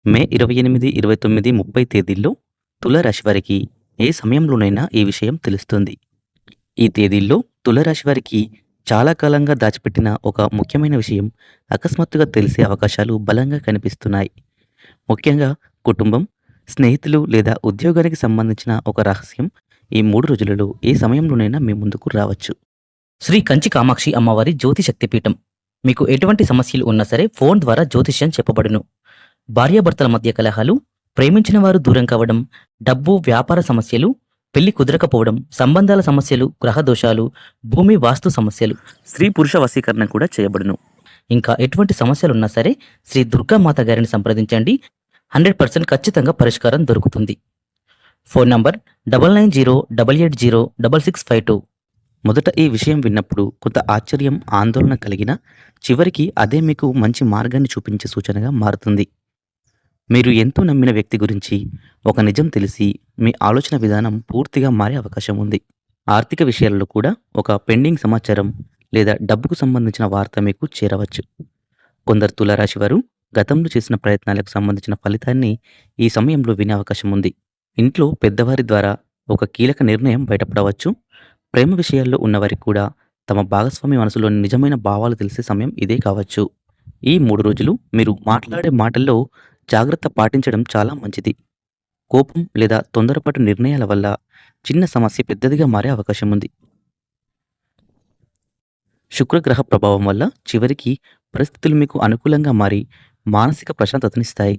మే 28, 29, 30 తేదీల్లో తులారాశి వారికి ఏ సమయంలోనైనా ఈ విషయం తెలుస్తుంది. ఈ తేదీల్లో తులారాశి వారికి చాలా కాలంగా దాచిపెట్టిన ఒక ముఖ్యమైన విషయం అకస్మాత్తుగా తెలిసే అవకాశాలు బలంగా కనిపిస్తున్నాయి. ముఖ్యంగా కుటుంబం, స్నేహితులు లేదా ఉద్యోగానికి సంబంధించిన ఒక రహస్యం ఈ 3 రోజులలో ఏ సమయంలోనైనా మీ ముందుకు రావచ్చు. శ్రీ కంచి కామాక్షి అమ్మవారి జ్యోతి శక్తిపీఠం. మీకు ఎటువంటి సమస్యలు ఉన్నా సరే ఫోన్ ద్వారా జ్యోతిష్యం చెప్పబడును. భార్యాభర్తల మధ్య కలహాలు, ప్రేమించిన వారు దూరం కావడం, డబ్బు వ్యాపార సమస్యలు, పెళ్లి కుదరకపోవడం, సంబంధాల సమస్యలు, గ్రహ దోషాలు, భూమి వాస్తు సమస్యలు, స్త్రీ పురుష వశీకరణ కూడా చేయబడును. ఇంకా ఎటువంటి సమస్యలున్నా సరే శ్రీ దుర్గామాత గారిని సంప్రదించండి. 100% ఖచ్చితంగా పరిష్కారం దొరుకుతుంది. Phone number 9908806652. మొదట ఈ విషయం విన్నప్పుడు కొంత ఆశ్చర్యం, ఆందోళన కలిగినా చివరికి అదే మీకు మంచి మార్గాన్ని చూపించే సూచనగా మారుతుంది. మీరు ఎంతో నమ్మిన వ్యక్తి గురించి ఒక నిజం తెలిసి మీ ఆలోచన విధానం పూర్తిగా మారే అవకాశం ఉంది. ఆర్థిక విషయాలలో కూడా ఒక పెండింగ్ సమాచారం లేదా డబ్బుకు సంబంధించిన వార్త మీకు చేరవచ్చు. కొందరు తులారాశి వారు గతంలో చేసిన ప్రయత్నాలకు సంబంధించిన ఫలితాన్ని ఈ సమయంలో వినే అవకాశం ఉంది. ఇంట్లో పెద్దవారి ద్వారా ఒక కీలక నిర్ణయం బయటపడవచ్చు. ప్రేమ విషయాల్లో ఉన్నవారికి కూడా తమ భాగస్వామి మనసులోని నిజమైన భావాలు తెలిసే సమయం ఇదే కావచ్చు. ఈ 3 రోజులు మీరు మాట్లాడే మాటల్లో జాగ్రత్త పాటించడం చాలా మంచిది. కోపం లేదా తొందరపాటు నిర్ణయాల వల్ల చిన్న సమస్య పెద్దదిగా మారే అవకాశం ఉంది. శుక్రగ్రహ ప్రభావం వల్ల చివరికి పరిస్థితులు మీకు అనుకూలంగా మారి మానసిక ప్రశాంతతనిస్తాయి.